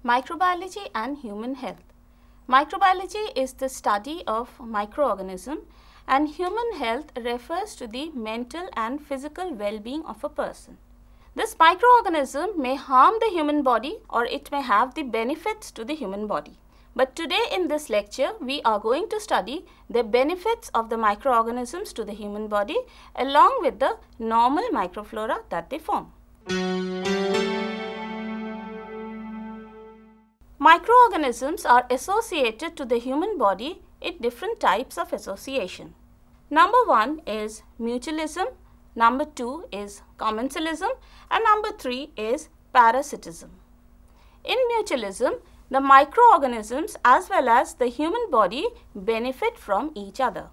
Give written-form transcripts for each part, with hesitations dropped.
Microbiology and human health. Microbiology is the study of microorganisms and human health refers to the mental and physical well-being of a person. This microorganism may harm the human body or it may have the benefits to the human body. But today in this lecture, we are going to study the benefits of the microorganisms to the human body along with the normal microflora that they form. Microorganisms are associated to the human body in different types of association. Number 1 is mutualism, number 2 is commensalism, and number 3 is parasitism. In mutualism, the microorganisms as well as the human body benefit from each other.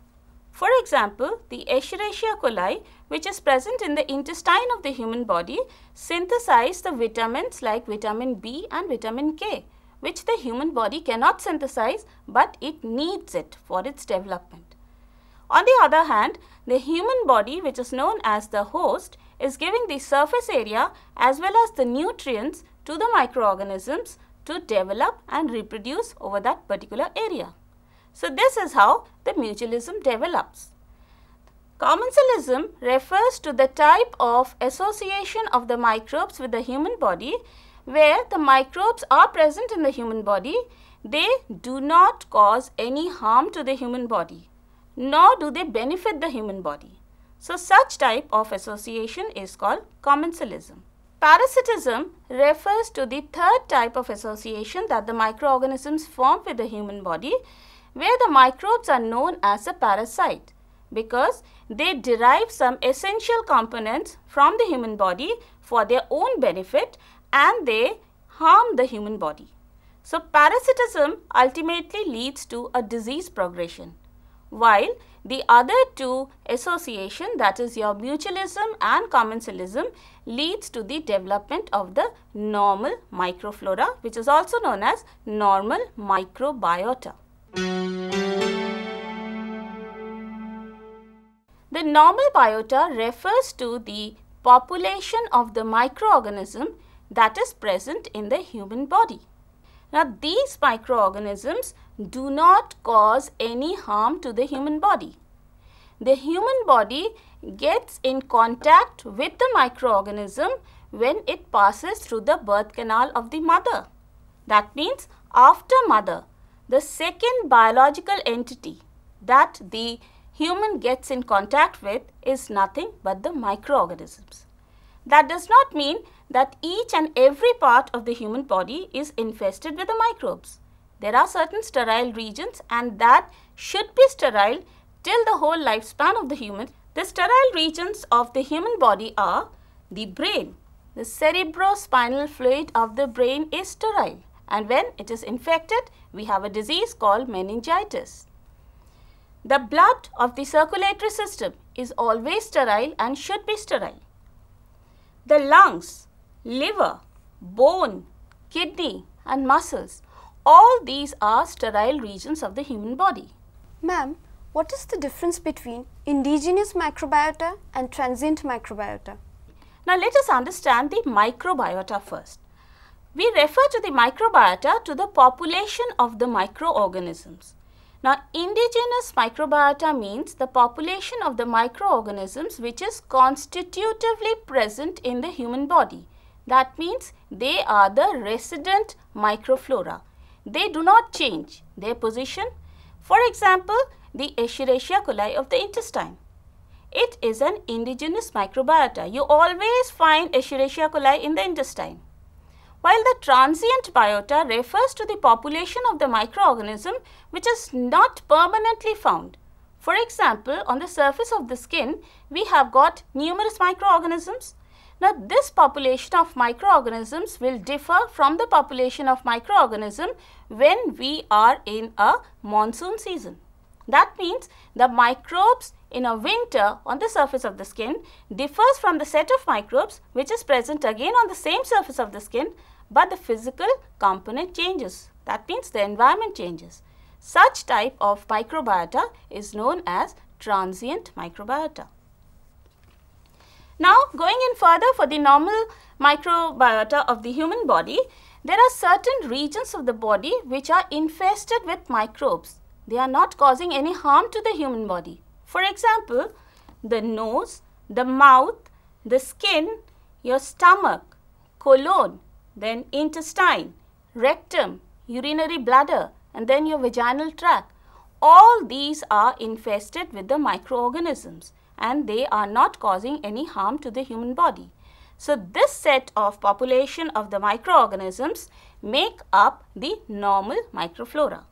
For example, the Escherichia coli, which is present in the intestine of the human body, synthesize the vitamins like vitamin B and vitamin K, which the human body cannot synthesize, but it needs it for its development. On the other hand, the human body, which is known as the host, is giving the surface area as well as the nutrients to the microorganisms to develop and reproduce over that particular area. So this is how the mutualism develops. Commensalism refers to the type of association of the microbes with the human body where the microbes are present in the human body. They do not cause any harm to the human body, nor do they benefit the human body. So such type of association is called commensalism. Parasitism refers to the third type of association that the microorganisms form with the human body, where the microbes are known as a parasite because they derive some essential components from the human body for their own benefit and they harm the human body. So parasitism ultimately leads to a disease progression, while the other two association, that is your mutualism and commensalism, leads to the development of the normal microflora, which is also known as normal microbiota. The normal biota refers to the population of the microorganism that is present in the human body. Now, these microorganisms do not cause any harm to the human body. The human body gets in contact with the microorganism when it passes through the birth canal of the mother. That means after mother, the second biological entity that the human gets in contact with is nothing but the microorganisms. That does not mean that each and every part of the human body is infested with the microbes. There are certain sterile regions and that should be sterile till the whole lifespan of the human. The sterile regions of the human body are the brain. The cerebrospinal fluid of the brain is sterile, and when it is infected, we have a disease called meningitis. The blood of the circulatory system is always sterile and should be sterile. The lungs, liver, bone, kidney and muscles, all these are sterile regions of the human body. Ma'am, what is the difference between indigenous microbiota and transient microbiota? Now let us understand the microbiota first. We refer to the microbiota to the population of the microorganisms. Now, indigenous microbiota means the population of the microorganisms which is constitutively present in the human body. That means they are the resident microflora. They do not change their position. For example, the Escherichia coli of the intestine. It is an indigenous microbiota. You always find Escherichia coli in the intestine. While the transient biota refers to the population of the microorganism which is not permanently found. For example, on the surface of the skin, we have got numerous microorganisms. Now, this population of microorganisms will differ from the population of microorganism when we are in a monsoon season. That means the microbes in a winter on the surface of the skin differs from the set of microbes which is present again on the same surface of the skin, but the physical component changes. That means the environment changes. Such type of microbiota is known as transient microbiota. Now, going in further for the normal microbiota of the human body, There are certain regions of the body which are infested with microbes. They are not causing any harm to the human body. For example, the nose, the mouth, the skin, your stomach, colon, then intestine, rectum, urinary bladder, and then your vaginal tract. All these are infested with the microorganisms and they are not causing any harm to the human body. So, this set of population of the microorganisms make up the normal microflora.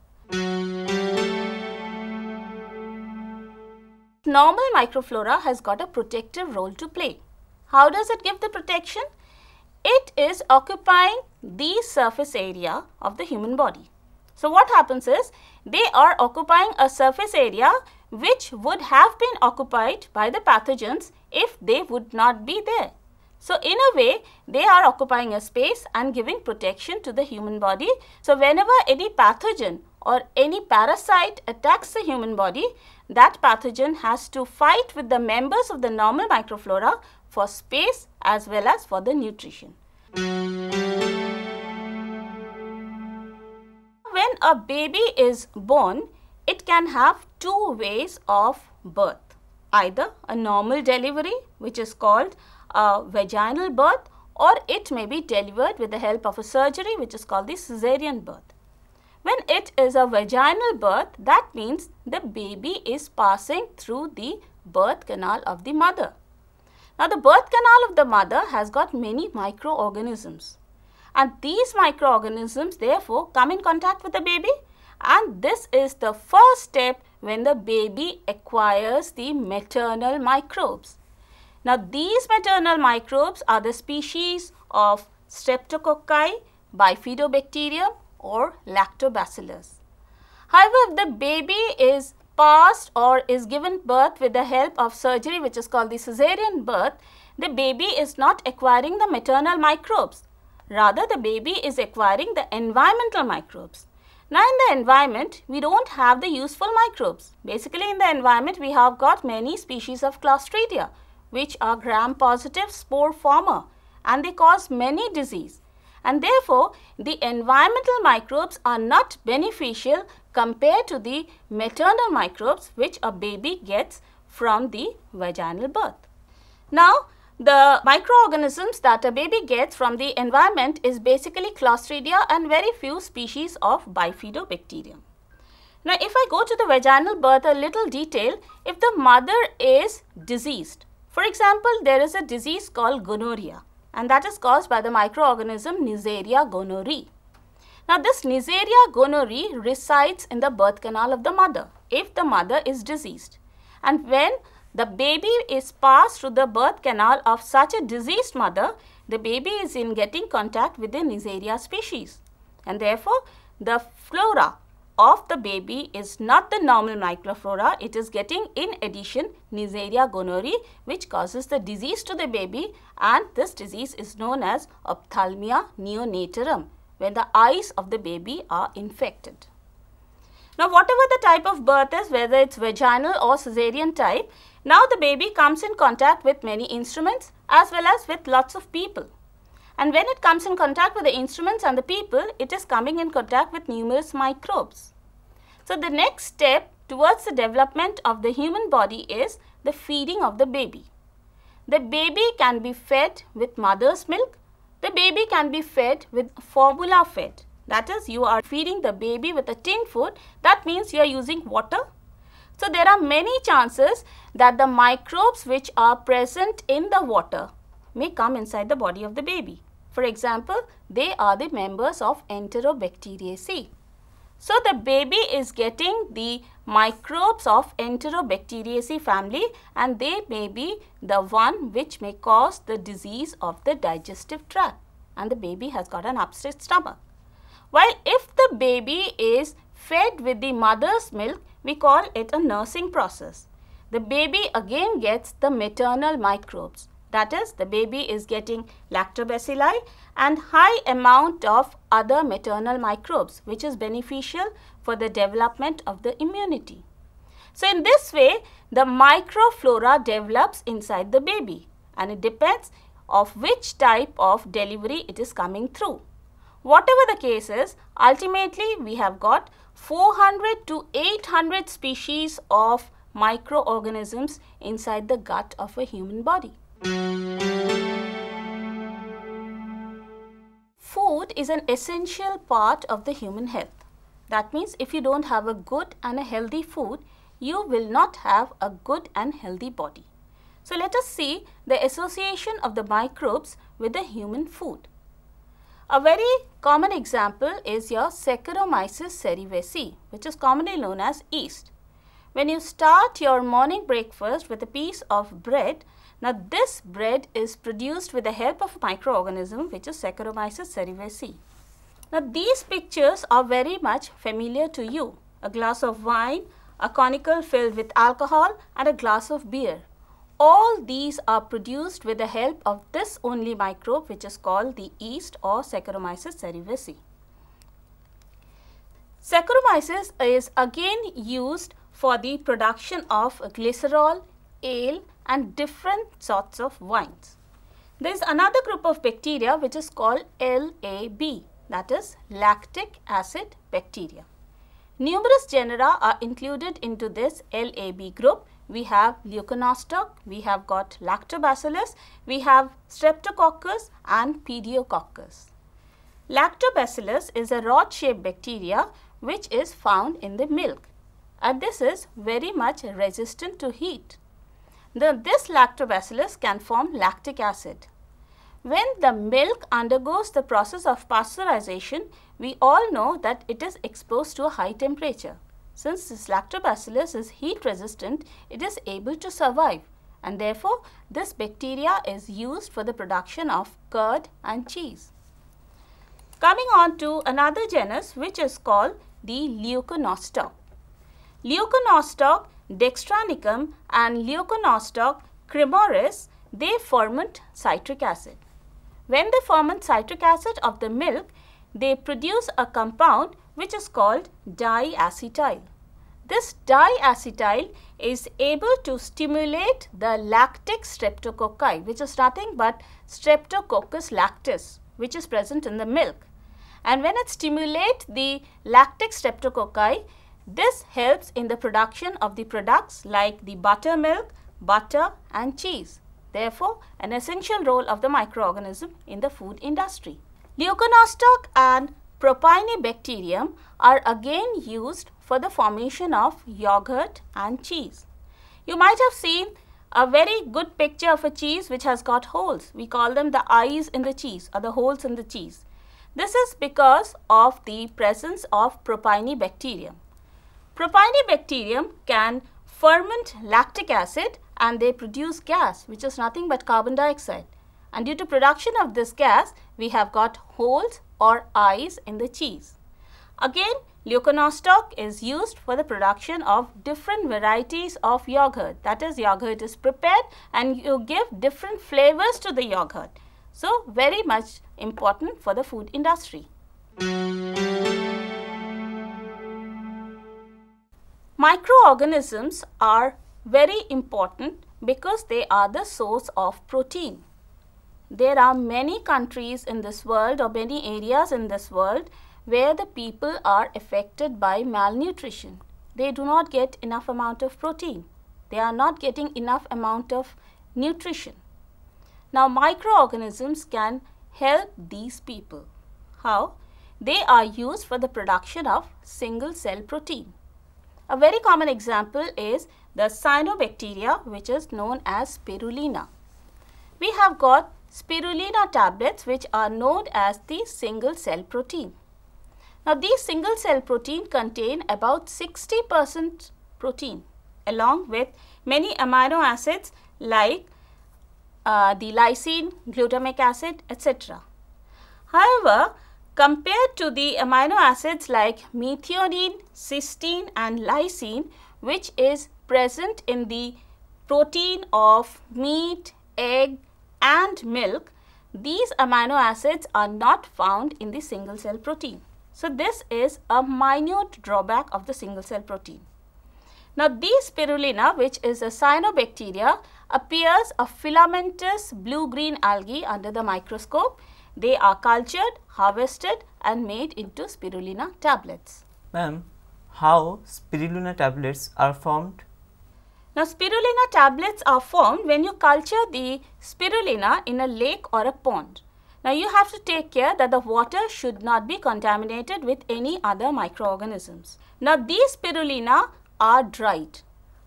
Normal microflora has got a protective role to play. How does it give the protection? It is occupying the surface area of the human body. So, what happens is, they are occupying a surface area which would have been occupied by the pathogens if they would not be there. So, in a way, they are occupying a space and giving protection to the human body. So, whenever any pathogen or any parasite attacks the human body, that pathogen has to fight with the members of the normal microflora for space as well as for the nutrition. When a baby is born, it can have two ways of birth. Either a normal delivery, which is called a vaginal birth, or it may be delivered with the help of a surgery, which is called the caesarean birth. When it is a vaginal birth, that means the baby is passing through the birth canal of the mother. Now, the birth canal of the mother has got many microorganisms, and these microorganisms therefore come in contact with the baby, and this is the first step when the baby acquires the maternal microbes. Now, these maternal microbes are the species of Streptococci, Bifidobacterium or Lactobacillus. However, if the baby is passed or is given birth with the help of surgery, which is called the caesarean birth, the baby is not acquiring the maternal microbes. Rather, the baby is acquiring the environmental microbes. Now, in the environment, we don't have the useful microbes. Basically, in the environment, we have got many species of Clostridia, which are gram-positive spore former, and they cause many disease. And therefore, the environmental microbes are not beneficial compared to the maternal microbes which a baby gets from the vaginal birth. Now, the microorganisms that a baby gets from the environment is basically Clostridia and very few species of Bifidobacterium. Now, if I go to the vaginal birth a little detail, if the mother is diseased, for example, there is a disease called gonorrhea, and that is caused by the microorganism Neisseria gonorrhoeae. Now, this Neisseria gonorrhoeae resides in the birth canal of the mother if the mother is diseased. And when the baby is passed through the birth canal of such a diseased mother, the baby is in getting contact with the Neisseria species. And therefore, the flora of the baby is not the normal microflora, it is getting in addition Neisseria gonorrhoeae, which causes the disease to the baby, and this disease is known as ophthalmia neonatorum, when the eyes of the baby are infected. Now, whatever the type of birth is, whether it's vaginal or caesarean type, now the baby comes in contact with many instruments as well as with lots of people. And when it comes in contact with the instruments and the people, it is coming in contact with numerous microbes. So, the next step towards the development of the human body is the feeding of the baby. The baby can be fed with mother's milk. The baby can be fed with formula fed. That is, you are feeding the baby with a tin food. That means you are using water. So, there are many chances that the microbes which are present in the water may come inside the body of the baby. For example, they are the members of Enterobacteriaceae. So, the baby is getting the microbes of Enterobacteriaceae family, and they may be the one which may cause the disease of the digestive tract, and the baby has got an upset stomach. While if the baby is fed with the mother's milk, we call it a nursing process. The baby again gets the maternal microbes. That is, the baby is getting lactobacilli and high amount of other maternal microbes, which is beneficial for the development of the immunity. So, in this way, the microflora develops inside the baby, and it depends of which type of delivery it is coming through. Whatever the case is, ultimately we have got 400 to 800 species of microorganisms inside the gut of a human body. Food is an essential part of the human health. That means if you don't have a good and a healthy food, you will not have a good and healthy body. So let us see the association of the microbes with the human food. A very common example is your Saccharomyces cerevisiae, which is commonly known as yeast. When you start your morning breakfast with a piece of bread, now this bread is produced with the help of a microorganism which is Saccharomyces cerevisiae. Now these pictures are very much familiar to you. A glass of wine, a conical filled with alcohol and a glass of beer. All these are produced with the help of this only microbe which is called the yeast or Saccharomyces cerevisiae. Saccharomyces is again used for the production of glycerol, ale and different sorts of wines. There is another group of bacteria which is called LAB, that is lactic acid bacteria. Numerous genera are included into this LAB group. We have Leuconostoc, we have got Lactobacillus, we have Streptococcus and Pediococcus. Lactobacillus is a rod-shaped bacteria which is found in the milk, and this is very much resistant to heat. This lactobacillus can form lactic acid. When the milk undergoes the process of pasteurization, we all know that it is exposed to a high temperature. Since this lactobacillus is heat resistant, it is able to survive, and therefore this bacteria is used for the production of curd and cheese. Coming on to another genus which is called the Leuconostoc. Leuconostoc dextranicum and Leuconostoc cremoris, they ferment citric acid. When they ferment citric acid of the milk, they produce a compound which is called diacetyl. This diacetyl is able to stimulate the lactic streptococci, which is nothing but Streptococcus lactis, which is present in the milk. And when it stimulates the lactic streptococci, this helps in the production of the products like the buttermilk, butter and cheese. Therefore, an essential role of the microorganism in the food industry. Leuconostoc and Propionibacterium are again used for the formation of yogurt and cheese. You might have seen a very good picture of a cheese which has got holes. We call them the eyes in the cheese or the holes in the cheese. This is because of the presence of Propionibacterium. Propionibacterium can ferment lactic acid and they produce gas which is nothing but carbon dioxide. And due to production of this gas, we have got holes or eyes in the cheese. Again, Leuconostoc is used for the production of different varieties of yogurt. That is, yogurt is prepared and you give different flavors to the yogurt. So, very much important for the food industry. Microorganisms are very important because they are the source of protein. There are many countries in this world or many areas in this world where the people are affected by malnutrition. They do not get enough amount of protein. They are not getting enough amount of nutrition. Now, microorganisms can help these people. How? They are used for the production of single cell protein. A very common example is the cyanobacteria, which is known as spirulina. We have got spirulina tablets which are known as the single cell protein. Now these single cell protein contain about 60% protein along with many amino acids like the lysine, glutamic acid, etc. However, compared to the amino acids like methionine, cysteine and lysine, which is present in the protein of meat, egg and milk, these amino acids are not found in the single cell protein. So this is a minute drawback of the single cell protein. Now this spirulina, which is a cyanobacteria, appears a filamentous blue-green algae under the microscope. they are cultured, harvested and made into spirulina tablets. Ma'am, how spirulina tablets are formed? Now, spirulina tablets are formed when you culture the spirulina in a lake or a pond. Now, you have to take care that the water should not be contaminated with any other microorganisms. Now, these spirulina are dried.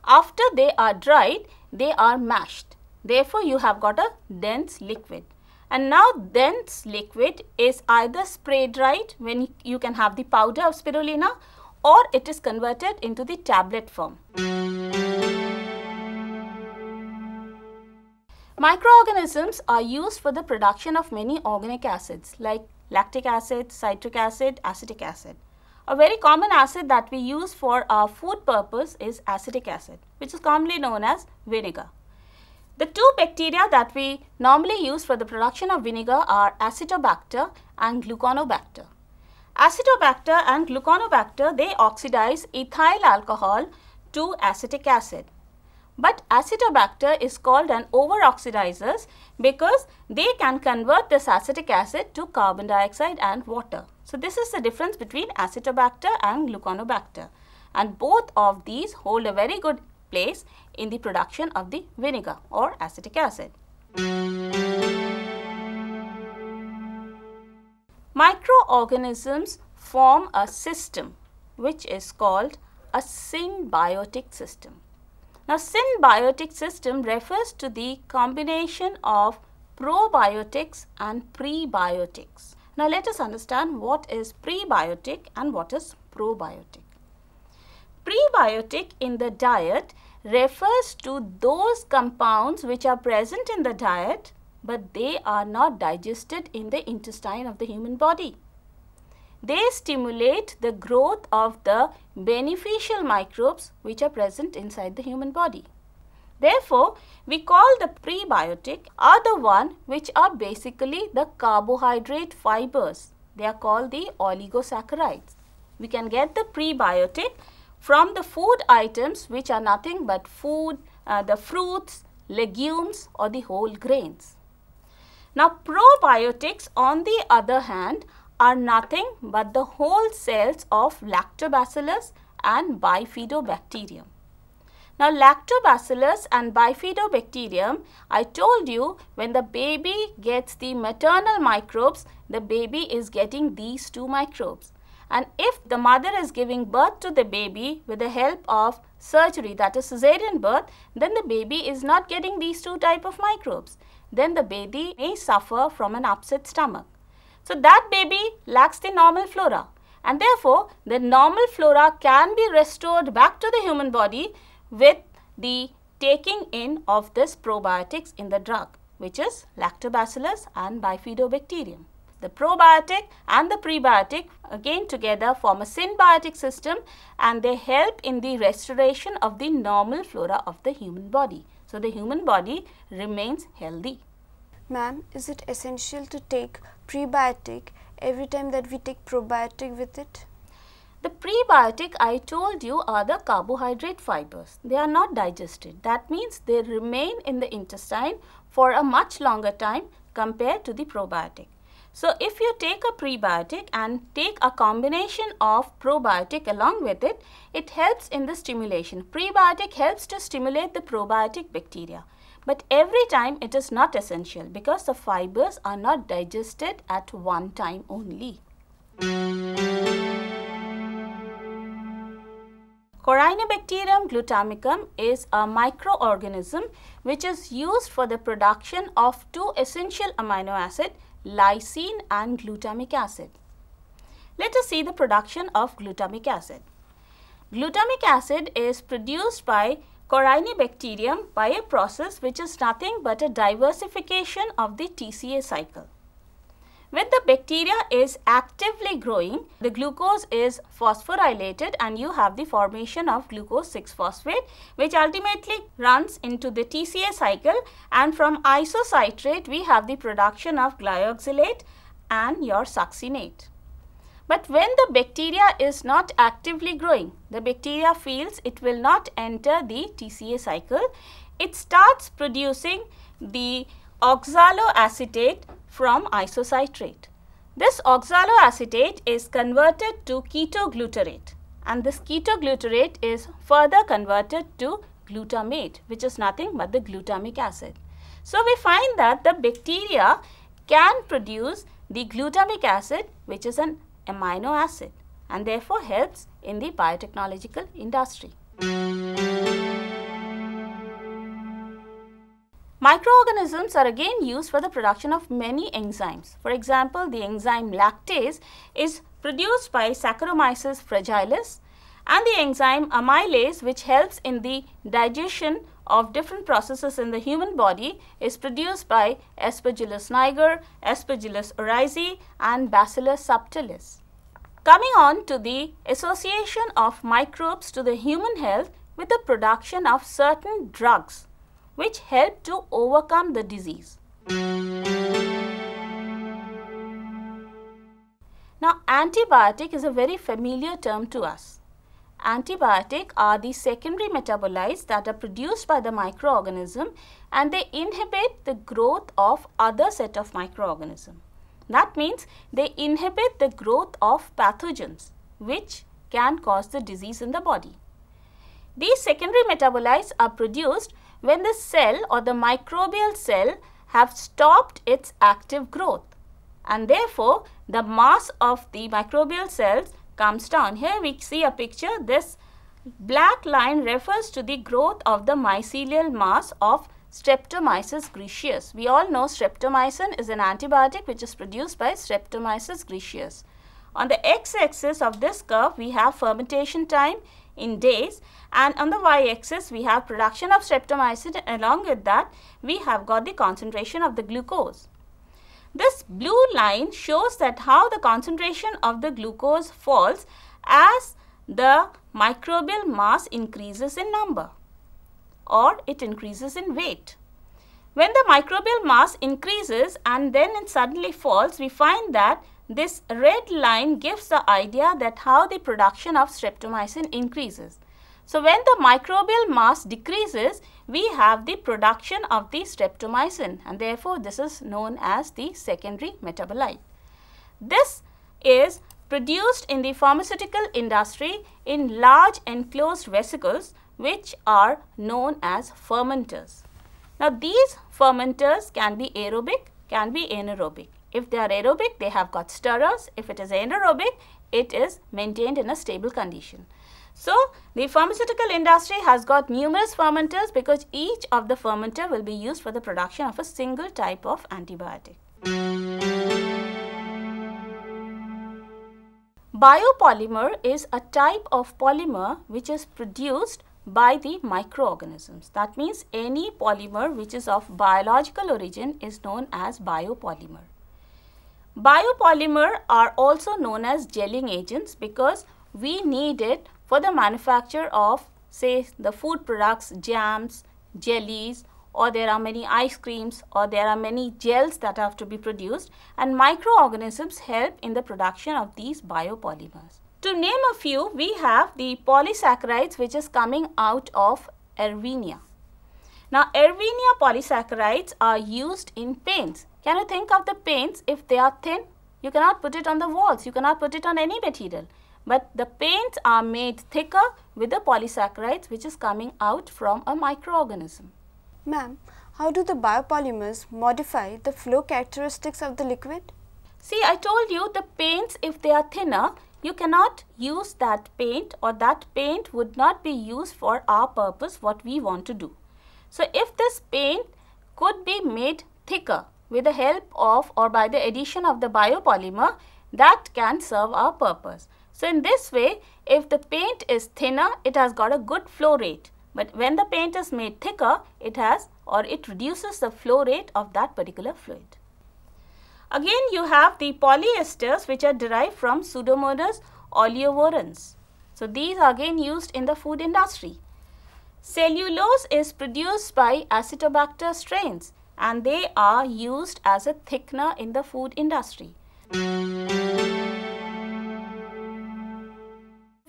After they are dried, they are mashed. Therefore, you have got a dense liquid. And now, dense liquid is either spray dried when you can have the powder of spirulina, or it is converted into the tablet form. Microorganisms are used for the production of many organic acids like lactic acid, citric acid, acetic acid. A very common acid that we use for our food purpose is acetic acid, which is commonly known as vinegar. The two bacteria that we normally use for the production of vinegar are Acetobacter and Gluconobacter. Acetobacter and Gluconobacter, they oxidize ethyl alcohol to acetic acid. But Acetobacter is called an over-oxidizer because they can convert this acetic acid to carbon dioxide and water. So, this is the difference between Acetobacter and Gluconobacter, and both of these hold a very good place in the production of the vinegar or acetic acid. Microorganisms form a system which is called a symbiotic system. Now, symbiotic system refers to the combination of probiotics and prebiotics. Now, let us understand what is prebiotic and what is probiotic. Prebiotic in the diet refers to those compounds which are present in the diet, but they are not digested in the intestine of the human body. They stimulate the growth of the beneficial microbes which are present inside the human body. Therefore, we call the prebiotic are the one which are basically the carbohydrate fibers. They are called the oligosaccharides. We can get the prebiotic from the food items which are nothing but food, the fruits, legumes or the whole grains. Now, probiotics on the other hand are nothing but the whole cells of Lactobacillus and Bifidobacterium. Now, Lactobacillus and Bifidobacterium, I told you when the baby gets the maternal microbes, the baby is getting these two microbes. And if the mother is giving birth to the baby with the help of surgery, that is cesarean birth, then the baby is not getting these two type of microbes. Then the baby may suffer from an upset stomach. So, that baby lacks the normal flora, and therefore, the normal flora can be restored back to the human body with the taking in of this probiotics in the drug, which is Lactobacillus and Bifidobacterium. The probiotic and the prebiotic again together form a symbiotic system, and they help in the restoration of the normal flora of the human body. So, the human body remains healthy. Ma'am, is it essential to take prebiotic every time that we take probiotic with it? The prebiotic I told you are the carbohydrate fibers. They are not digested. That means they remain in the intestine for a much longer time compared to the probiotic. So, if you take a prebiotic and take a combination of probiotic along with it, it helps in the stimulation. Prebiotic helps to stimulate the probiotic bacteria. But every time it is not essential because the fibers are not digested at one time only. Corynebacterium glutamicum is a microorganism which is used for the production of two essential amino acids, lysine and glutamic acid. Let us see the production of glutamic acid. Glutamic acid is produced by Corynebacterium by a process which is nothing but a diversification of the TCA cycle. When the bacteria is actively growing, the glucose is phosphorylated and you have the formation of glucose 6-phosphate, which ultimately runs into the TCA cycle, and from isocitrate we have the production of glyoxylate and your succinate. But when the bacteria is not actively growing, the bacteria feels it will not enter the TCA cycle, it starts producing the oxaloacetate from isocitrate. This oxaloacetate is converted to ketoglutarate, and this ketoglutarate is further converted to glutamate, which is nothing but the glutamic acid. So we find that the bacteria can produce the glutamic acid, which is an amino acid, and therefore helps in the biotechnological industry. Microorganisms are again used for the production of many enzymes. For example, the enzyme lactase is produced by Saccharomyces fragilis, and the enzyme amylase, which helps in the digestion of different processes in the human body, is produced by Aspergillus niger, Aspergillus oryzae and Bacillus subtilis. Coming on to the association of microbes to the human health with the production of certain drugs which help to overcome the disease. Now, antibiotic is a very familiar term to us. Antibiotic are the secondary metabolites that are produced by the microorganism, and they inhibit the growth of other set of microorganisms. That means they inhibit the growth of pathogens which can cause the disease in the body. These secondary metabolites are produced when the cell or the microbial cell have stopped its active growth, and therefore the mass of the microbial cells comes down. Here we see a picture. This black line refers to the growth of the mycelial mass of Streptomyces griseus. We all know streptomycin is an antibiotic which is produced by Streptomyces griseus. On the x-axis of this curve, we have fermentation time in days, and on the y-axis we have production of streptomycin, and along with that we have got the concentration of the glucose. This blue line shows that how the concentration of the glucose falls as the microbial mass increases in number, or it increases in weight. When the microbial mass increases and then it suddenly falls, we find that this red line gives the idea that how the production of streptomycin increases. So when the microbial mass decreases, we have the production of the streptomycin, and therefore this is known as the secondary metabolite. This is produced in the pharmaceutical industry in large enclosed vesicles which are known as fermenters. Now these fermenters can be aerobic, can be anaerobic. If they are aerobic, they have got stirrers. If it is anaerobic, it is maintained in a stable condition. So the pharmaceutical industry has got numerous fermenters because each of the fermenter will be used for the production of a single type of antibiotic. Biopolymer is a type of polymer which is produced by the microorganisms. That means any polymer which is of biological origin is known as biopolymer. Biopolymer are also known as gelling agents because we need it for the manufacture of, say, the food products, jams, jellies, or there are many ice creams, or there are many gels that have to be produced, and microorganisms help in the production of these biopolymers. To name a few, we have the polysaccharides which is coming out of Erwinia. Now, Erwinia polysaccharides are used in paints. Can you think of the paints? If they are thin, you cannot put it on the walls, you cannot put it on any material. But the paints are made thicker with the polysaccharides which is coming out from a microorganism. Ma'am, how do the biopolymers modify the flow characteristics of the liquid? See, I told you the paints, if they are thinner, you cannot use that paint, or that paint would not be used for our purpose what we want to do. So if this paint could be made thicker with the help of or by the addition of the biopolymer, that can serve our purpose. So in this way, if the paint is thinner, it has got a good flow rate. But when the paint is made thicker, it has, or it reduces the flow rate of that particular fluid. Again, you have the polyesters which are derived from Pseudomonas oleovorans. So these are again used in the food industry. Cellulose is produced by Acetobacter strains, and they are used as a thickener in the food industry.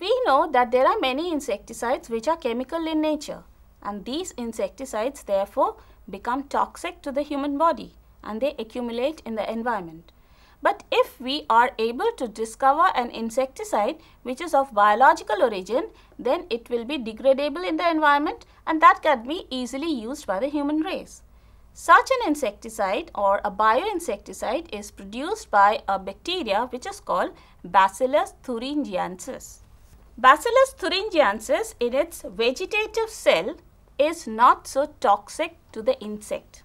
We know that there are many insecticides which are chemical in nature, and these insecticides therefore become toxic to the human body, and they accumulate in the environment. But if we are able to discover an insecticide which is of biological origin, then it will be degradable in the environment and that can be easily used by the human race. Such an insecticide or a bioinsecticide is produced by a bacteria which is called Bacillus thuringiensis. Bacillus thuringiensis in its vegetative cell is not so toxic to the insect.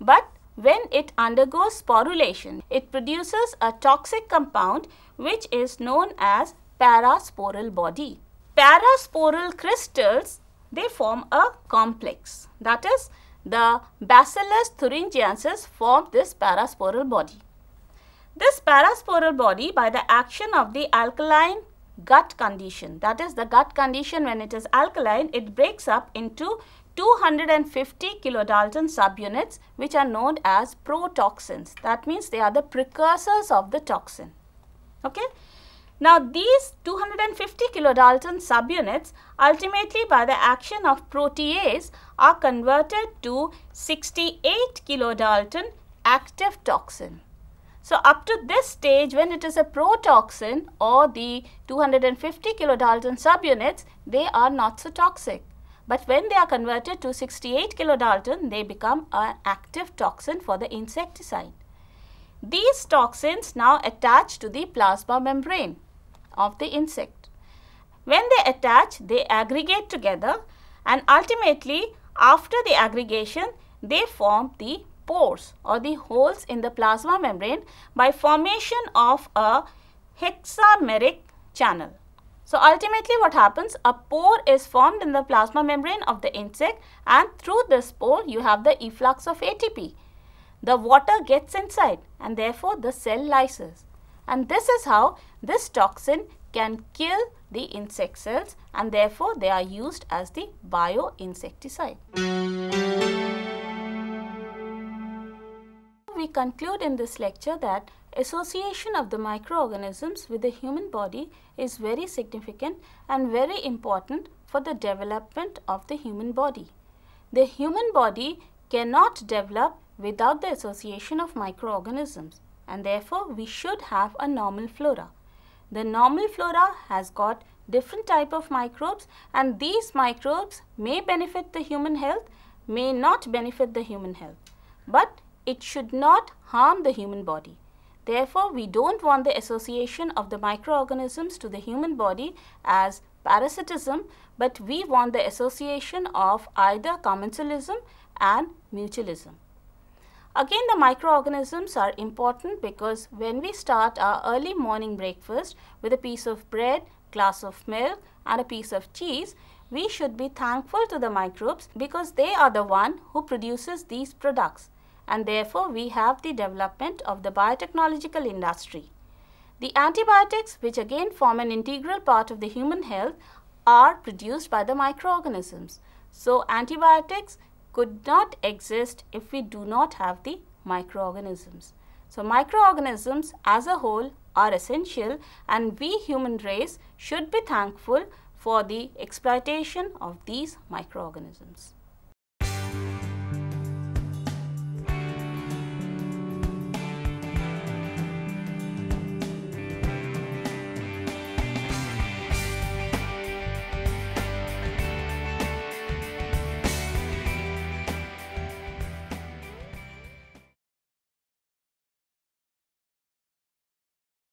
But when it undergoes sporulation, it produces a toxic compound which is known as parasporal body. Parasporal crystals, they form a complex. That is, the Bacillus thuringiensis form this parasporal body. This parasporal body, by the action of the alkaline gut condition, that is the gut condition when it is alkaline, it breaks up into 250 kilodalton subunits which are known as protoxins. That means they are the precursors of the toxin. Okay. Now these 250 kilodalton subunits ultimately by the action of protease are converted to 68 kilodalton active toxin. So up to this stage, when it is a protoxin or the 250 kilodalton subunits, they are not so toxic. But when they are converted to 68 kilodalton, they become an active toxin for the insecticide. These toxins now attach to the plasma membrane of the insect. When they attach, they aggregate together and ultimately after the aggregation, they form the pores or the holes in the plasma membrane by formation of a hexameric channel. So ultimately what happens, a pore is formed in the plasma membrane of the insect and through this pore you have the efflux of ATP. The water gets inside and therefore the cell lyses. And this is how this toxin can kill the insect cells and therefore they are used as the bioinsecticide. We conclude in this lecture that association of the microorganisms with the human body is very significant and very important for the development of the human body. The human body cannot develop without the association of microorganisms and therefore we should have a normal flora. The normal flora has got different type of microbes and these microbes may benefit the human health, may not benefit the human health, but it should not harm the human body. Therefore, we don't want the association of the microorganisms to the human body as parasitism, but we want the association of either commensalism and mutualism. Again, the microorganisms are important because when we start our early morning breakfast with a piece of bread, glass of milk and a piece of cheese, we should be thankful to the microbes because they are the one who produces these products. And therefore, we have the development of the biotechnological industry. The antibiotics, which again form an integral part of the human health, are produced by the microorganisms. So, antibiotics could not exist if we do not have the microorganisms. So, microorganisms as a whole are essential and we human race should be thankful for the exploitation of these microorganisms.